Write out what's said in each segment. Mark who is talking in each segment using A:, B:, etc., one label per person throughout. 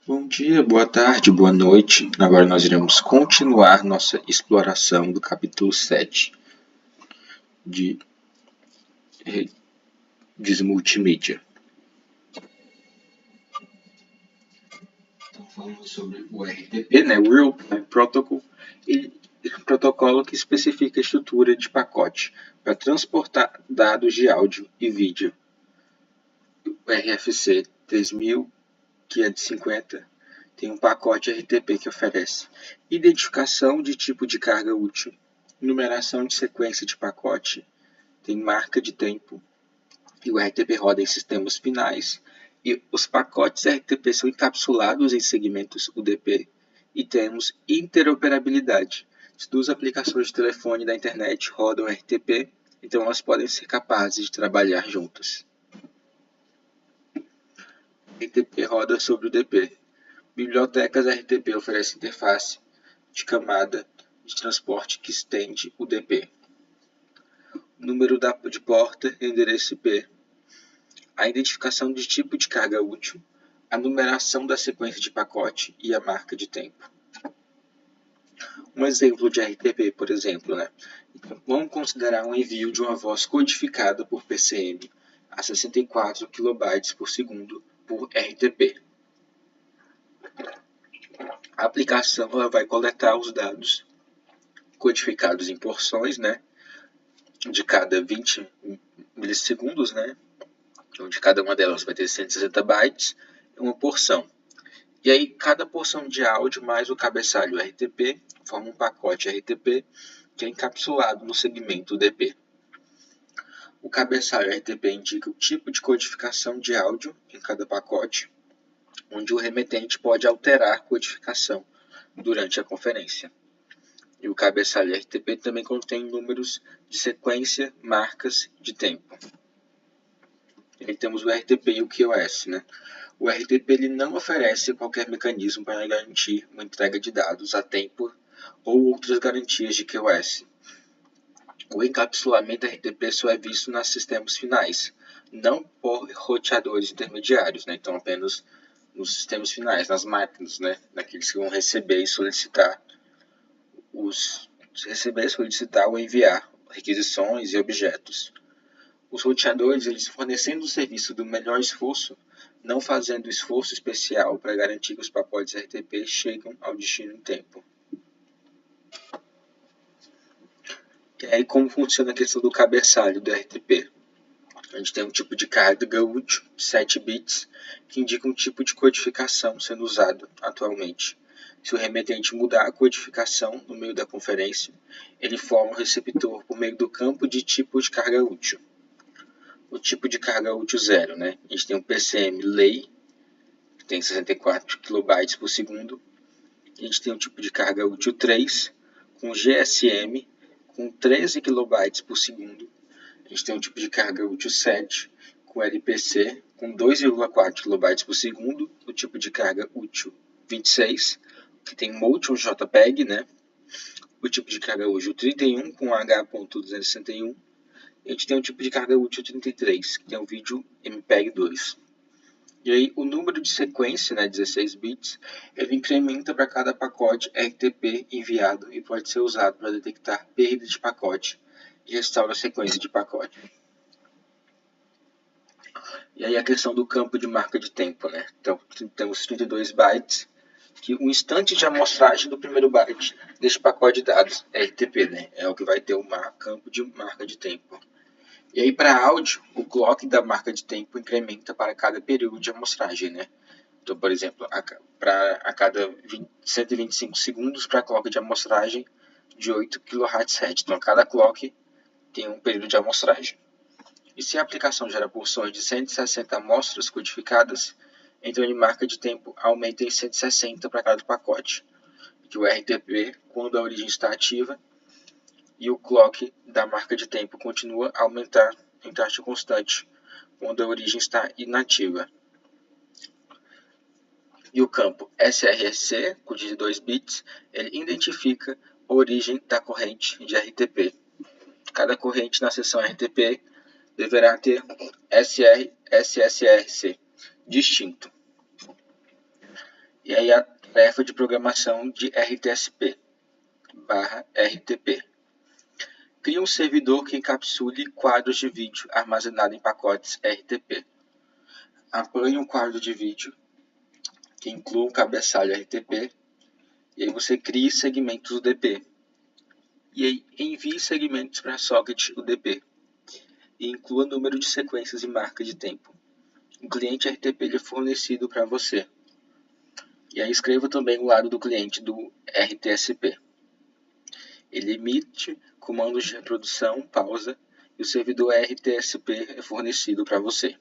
A: Bom dia, boa tarde, boa noite. Agora nós iremos continuar nossa exploração do capítulo 7 de redes multimídia. Então, falando sobre o RTP, o Real Time Protocol, protocolo que especifica a estrutura de pacote para transportar dados de áudio e vídeo. O RFC 3550 tem um pacote RTP que oferece identificação de tipo de carga útil, numeração de sequência de pacote, tem marca de tempo, e o RTP roda em sistemas finais, e os pacotes RTP são encapsulados em segmentos UDP, e temos interoperabilidade. As duas aplicações de telefone da internet rodam RTP, então elas podem ser capazes de trabalhar juntas. RTP roda sobre o DP. Bibliotecas RTP oferecem interface de camada de transporte que estende o DP. Número de porta e endereço IP. A identificação de tipo de carga útil, a numeração da sequência de pacote e a marca de tempo. Um exemplo de RTP, por exemplo, Então, vamos considerar um envio de uma voz codificada por PCM a 64 kB por segundo por RTP. A aplicação ela vai coletar os dados codificados em porções, de cada 20 milissegundos, Então, de cada uma delas vai ter 160 bytes, uma porção. E aí, cada porção de áudio mais o cabeçalho RTP forma um pacote RTP que é encapsulado no segmento DP. O cabeçalho RTP indica o tipo de codificação de áudio em cada pacote, onde o remetente pode alterar a codificação durante a conferência. E o cabeçalho RTP também contém números de sequência, marcas de tempo. E aí temos o RTP e o QoS, O RTP ele não oferece qualquer mecanismo para garantir uma entrega de dados a tempo ou outras garantias de QoS. O encapsulamento RTP só é visto nos sistemas finais, não por roteadores intermediários, Então apenas nos sistemas finais, nas máquinas, Naqueles que vão receber e solicitar ou enviar requisições e objetos. Os roteadores, eles fornecendo o serviço do melhor esforço, não fazendo esforço especial para garantir que os pacotes RTP chegam ao destino em tempo. E aí, como funciona a questão do cabeçalho do RTP? A gente tem um tipo de carga útil, 7 bits, que indica um tipo de codificação sendo usado atualmente. Se o remetente mudar a codificação no meio da conferência, ele forma um receptor por meio do campo de tipo de carga útil. O tipo de carga útil 0, A gente tem um PCM lei, que tem 64 kB por segundo. A gente tem um tipo de carga útil 3, com GSM, com 13 kB por segundo. A gente tem um tipo de carga útil 7, com LPC, com 2,4 kB por segundo. O tipo de carga útil 26, que tem Motion JPEG, O tipo de carga útil 31, com H.261. A gente tem um tipo de carga útil 33, que tem um vídeo MPEG-2. E aí, o número de sequência, 16 bits, ele incrementa para cada pacote RTP enviado e pode ser usado para detectar perda de pacote e restaura a sequência de pacote. E aí a questão do campo de marca de tempo, Então, temos 32 bytes, que o instante de amostragem do primeiro byte deste pacote de dados é RTP, É o que vai ter o campo de marca de tempo. E aí, para áudio, o clock da marca de tempo incrementa para cada período de amostragem, Então, por exemplo, a cada 125 segundos para a clock de amostragem de 8 kHz. Então, cada clock tem um período de amostragem. E se a aplicação gera porções de 160 amostras codificadas, então a marca de tempo aumenta em 160 para cada pacote. Que o RTP, quando a origem está ativa, e o clock da marca de tempo continua a aumentar em taxa constante quando a origem está inativa. E o campo SRC, com 2 bits, ele identifica a origem da corrente de RTP. Cada corrente na seção RTP deverá ter SSRC distinto. E aí a tarefa de programação de RTSP/RTP. Crie um servidor que encapsule quadros de vídeo armazenados em pacotes RTP. Apanhe um quadro de vídeo que inclua um cabeçalho RTP, e aí você cria segmentos UDP. E aí envie segmentos para socket UDP. E inclua número de sequências e marca de tempo. O cliente RTP ele é fornecido para você. E aí escreva também o lado do cliente do RTSP. Ele emite comandos de reprodução, pausa, e o servidor RTSP é fornecido para você.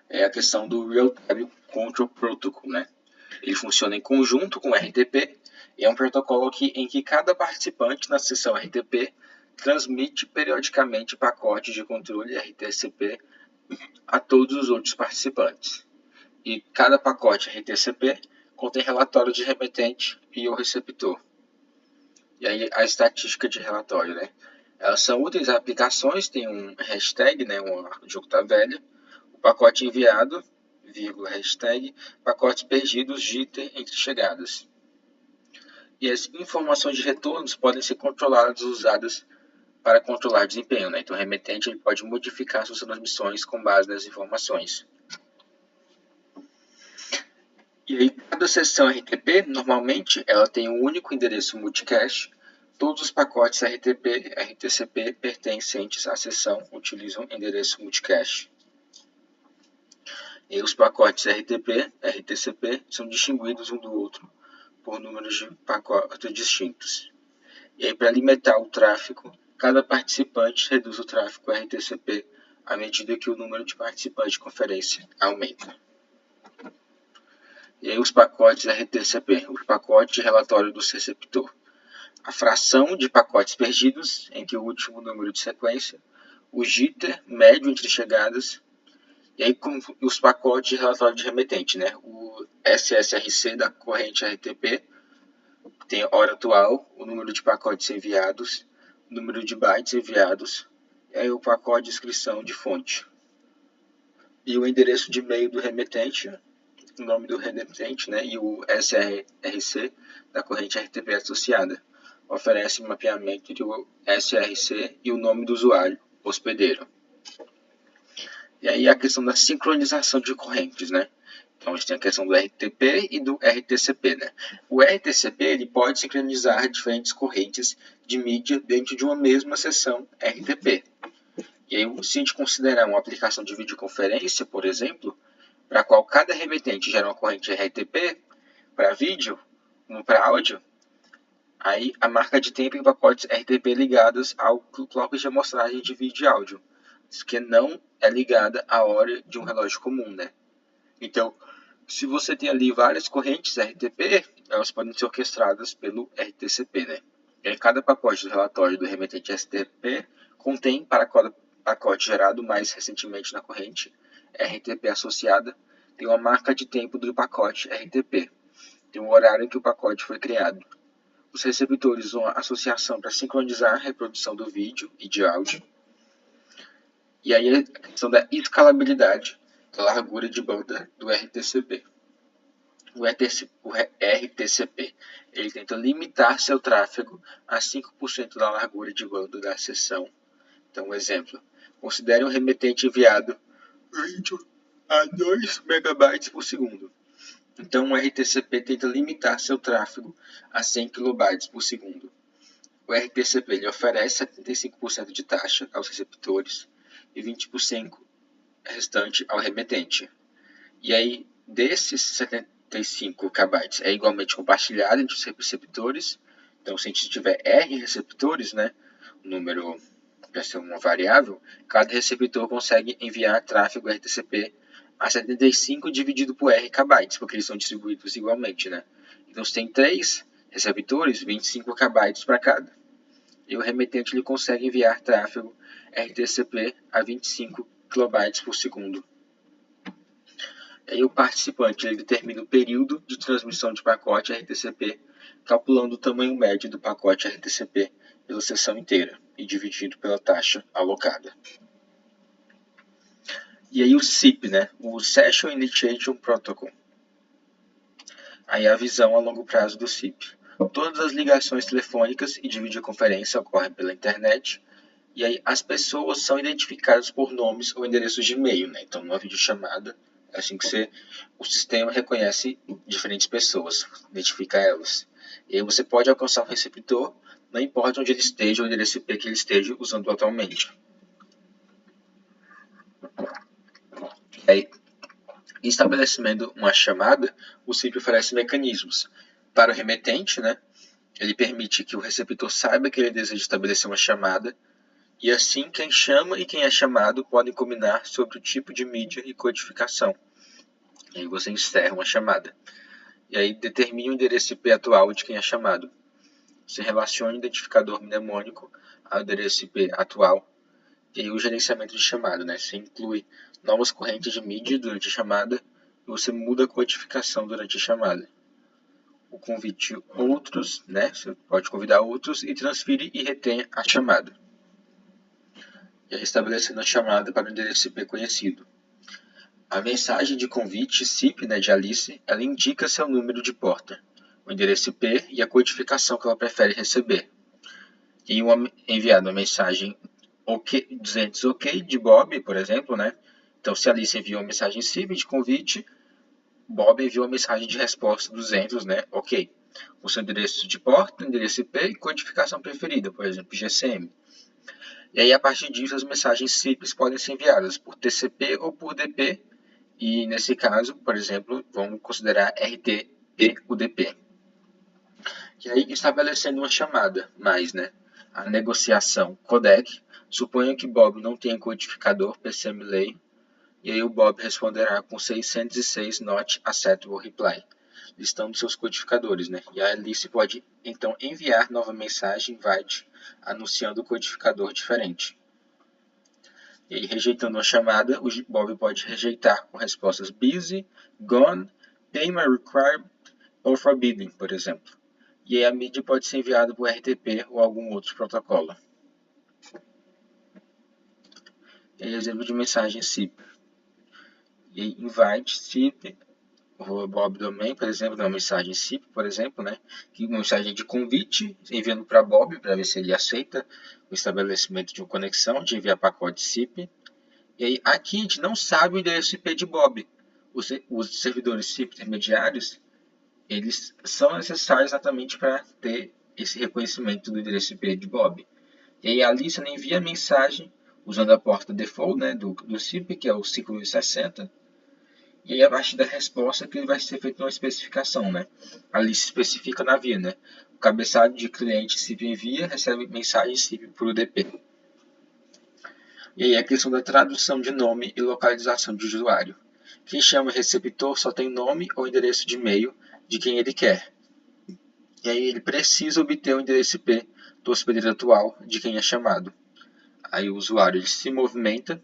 A: É a questão do Real-Time Control Protocol, né? Ele funciona em conjunto com o RTP e é um protocolo em que cada participante na sessão RTP transmite periodicamente pacotes de controle RTSP a todos os outros participantes. E cada pacote RTSP contém relatório de remetente e o receptor. E aí a estatística de relatório, né? Elas são úteis a aplicações, tem um hashtag, né? O jogo tá velho. O pacote enviado, vírgula, hashtag, pacotes perdidos, jitter entre chegadas. E as informações de retornos podem ser controladas e usadas para controlar desempenho, né? Então o remetente ele pode modificar suas transmissões com base nas informações. E aí cada seção RTP, normalmente, ela tem um único endereço multicache. Todos os pacotes RTP, RTCP pertencentes à seção utilizam endereço multicache. E os pacotes RTP, RTCP são distinguidos um do outro por números de pacotes distintos. E aí para alimentar o tráfego, cada participante reduz o tráfego RTCP à medida que o número de participantes de conferência aumenta. E aí os pacotes RTCP, o pacote de relatório do receptor. A fração de pacotes perdidos entre o último número de sequência, o jitter médio entre chegadas, e aí os pacotes de relatório de remetente, né? O SSRC da corrente RTP tem a hora atual, o número de pacotes enviados, o número de bytes enviados, e aí o pacote de descrição de fonte. E o endereço de e-mail do remetente, o nome do remetente, né? E o SRC da corrente RTP associada. Oferece mapeamento entre o SRC e o nome do usuário, hospedeiro. E aí a questão da sincronização de correntes, né? Então a gente tem a questão do RTP e do RTCP, né? O RTCP ele pode sincronizar diferentes correntes de mídia dentro de uma mesma seção RTP. E aí, se a gente considerar uma aplicação de videoconferência, por exemplo, para qual cada remetente gera uma corrente RTP para vídeo, uma para áudio, aí a marca de tempo em pacotes RTP ligados ao clock de amostragem de vídeo e áudio, que não é ligada à hora de um relógio comum, né? Então, se você tem ali várias correntes RTP, elas podem ser orquestradas pelo RTCP, né? E aí, cada pacote do relatório do remetente RTP contém, para cada pacote gerado mais recentemente na corrente RTP associada, tem uma marca de tempo do pacote RTP, tem o horário em que o pacote foi criado. Os receptores usam a associação para sincronizar a reprodução do vídeo e de áudio. E aí a questão da escalabilidade da largura de banda do RTCP. O RTCP ele tenta limitar seu tráfego a 5% da largura de banda da sessão. Então, um exemplo. Considere um remetente enviado vídeo a 2 MB por segundo. Então, o RTCP tenta limitar seu tráfego a 100 KB por segundo. O RTCP ele oferece 75% de taxa aos receptores e 20% restante ao remetente. E aí, desses 75 KB é igualmente compartilhado entre os receptores. Então, se a gente tiver R receptores, né, o número vai ser uma variável, cada receptor consegue enviar tráfego RTCP a 75 dividido por R KB, porque eles são distribuídos igualmente, né? Então, se tem 3 receptores, 25 KB para cada. E o remetente ele consegue enviar tráfego RTCP a 25 KB por segundo. E aí o participante ele determina o período de transmissão de pacote RTCP, calculando o tamanho médio do pacote RTCP pela sessão inteira e dividido pela taxa alocada. E aí o SIP, né? O Session Initiation Protocol. Aí a visão a longo prazo do SIP. Todas as ligações telefônicas e de videoconferência ocorrem pela internet. E aí as pessoas são identificadas por nomes ou endereços de e-mail, né? Então, numa videochamada, é assim que o sistema reconhece diferentes pessoas, identifica elas. E aí você pode alcançar o receptor, não importa onde ele esteja ou o endereço IP que ele esteja usando atualmente. E aí, estabelecendo uma chamada, o SIP oferece mecanismos. Para o remetente, né? Ele permite que o receptor saiba que ele deseja estabelecer uma chamada. E assim, quem chama e quem é chamado podem combinar sobre o tipo de mídia e codificação. E aí você encerra uma chamada. E aí determine o endereço IP atual de quem é chamado. Você relaciona o identificador mnemônico ao endereço IP atual. E aí o gerenciamento de chamada, né? Você inclui novas correntes de mídia durante a chamada e você muda a codificação durante a chamada. O convite outros, né? Você pode convidar outros e transfere e retém a chamada. E aí estabelecendo a chamada para o endereço IP conhecido. A mensagem de convite SIP, né, de Alice, ela indica seu número de porta, o endereço IP e a codificação que ela prefere receber. E enviada uma mensagem OK, 200 OK de Bob, por exemplo, né? Então, se Alice enviou uma mensagem SIP de convite, Bob enviou uma mensagem de resposta 200, né? OK. O seu endereço de porta, endereço IP e codificação preferida, por exemplo, GSM. E aí, a partir disso, as mensagens SIPs podem ser enviadas por TCP ou por DP. E nesse caso, por exemplo, vamos considerar RTP UDP. E aí, estabelecendo uma chamada, mais, né? A negociação codec. Suponha que Bob não tenha codificador PCMLay. E aí o Bob responderá com 606 not acceptable reply, listando seus codificadores, né? E a Alice pode, então, enviar nova mensagem invite, anunciando o codificador diferente. E aí, rejeitando uma chamada, o Bob pode rejeitar com respostas busy, gone, payment required ou forbidden, por exemplo. E aí a mídia pode ser enviada por RTP ou algum outro protocolo. E aí, exemplo de mensagem SIP. E aí, invite SIP, o Bob Domain, por exemplo, dá uma mensagem SIP, por exemplo, né? Uma mensagem de convite, enviando para Bob, para ver se ele aceita o estabelecimento de uma conexão, de enviar pacote SIP. E aí, aqui a gente não sabe o endereço IP de Bob. Os servidores SIP intermediários, eles são necessários exatamente para ter esse reconhecimento do endereço IP de Bob. E aí a Alice envia a mensagem usando a porta default, né, do SIP, que é o 5060. E aí a partir da resposta que vai ser feita uma especificação, né? A Alice especifica na via, né? O cabeçalho de cliente SIP envia, recebe mensagem SIP por UDP. E aí a questão da tradução de nome e localização de usuário. Quem chama receptor só tem nome ou endereço de e-mail de quem ele quer. E aí ele precisa obter o endereço IP do hospedeiro atual de quem é chamado. Aí o usuário ele se movimenta,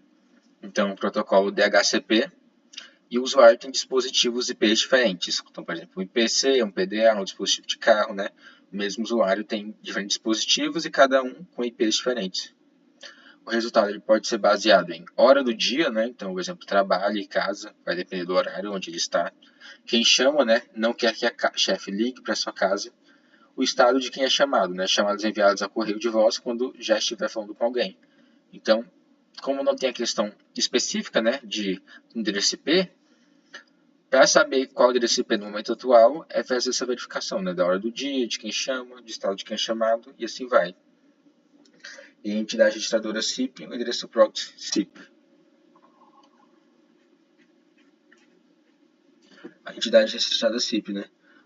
A: então o protocolo DHCP, e o usuário tem dispositivos IP diferentes. Então, por exemplo, um IPC, um PDA, um dispositivo de carro, né? O mesmo usuário tem diferentes dispositivos e cada um com IPs diferentes. O resultado ele pode ser baseado em hora do dia, né? Então, por exemplo, trabalho e casa, vai depender do horário onde ele está. Quem chama, né? Não quer que a chefe ligue para sua casa. O estado de quem é chamado, né? Chamadas enviadas a correio de voz quando já estiver falando com alguém. Então, como não tem a questão específica, né, de endereço IP, para saber qual o endereço IP no momento atual, é fazer essa verificação, né, da hora do dia, de quem chama, do estado de quem é chamado, e assim vai. E a entidade registradora SIP, o endereço proxy SIP. A entidade registrada SIP, né?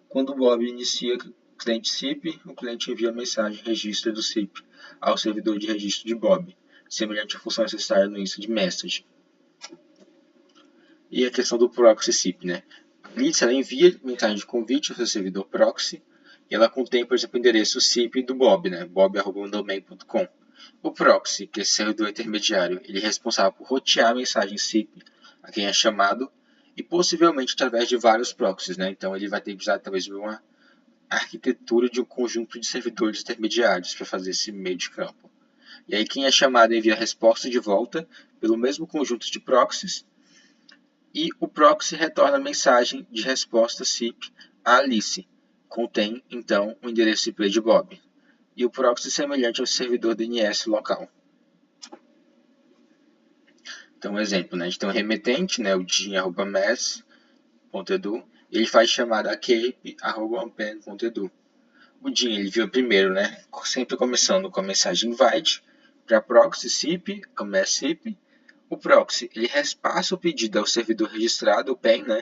A: Quando o Bob inicia cliente SIP, o cliente envia a mensagem registro do SIP ao servidor de registro de Bob, semelhante à função necessária no instance message. E a questão do proxy SIP, né? A Blitz ela envia mensagem de convite ao seu servidor proxy e ela contém, por exemplo, o endereço SIP do Bob, né? bob@domain.com. O proxy, que é esse servidor intermediário, ele é responsável por rotear a mensagem SIP a quem é chamado e possivelmente através de vários proxies, né? Então ele vai ter que usar talvez de uma arquitetura de um conjunto de servidores intermediários para fazer esse meio de campo. E aí quem é chamado envia a resposta de volta pelo mesmo conjunto de proxies e o proxy retorna a mensagem de resposta SIP a Alice, contém, então, o endereço IP de Bob, e o proxy semelhante ao servidor DNS local. Então, um exemplo, né? A gente tem um remetente, né? O din@mass.edu, ele faz chamada a cape@unpan.edu. O din ele viu primeiro, né? Sempre começando com a mensagem invite para proxy SIP, a mass SIP. O proxy ele repassa o pedido ao servidor registrado, o PAN, né?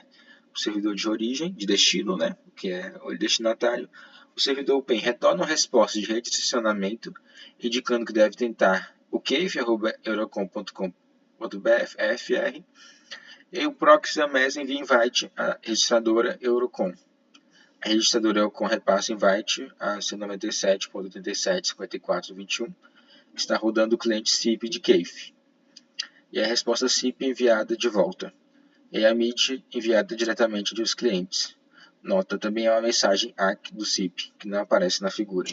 A: O servidor de origem, de destino, né? Que é o destinatário. O servidor PAN retorna uma resposta de redirecionamento, indicando que deve tentar o cave@eurocom.com.br, e o proxy da MES envia invite à registradora Eurocom. A registradora Eurocom repassa invite a 197.87.54.21, que está rodando o cliente SIP de Cave. E a resposta SIP enviada de volta. E a MIT enviada diretamente dos clientes. Nota também é uma mensagem ACK do SIP, que não aparece na figura.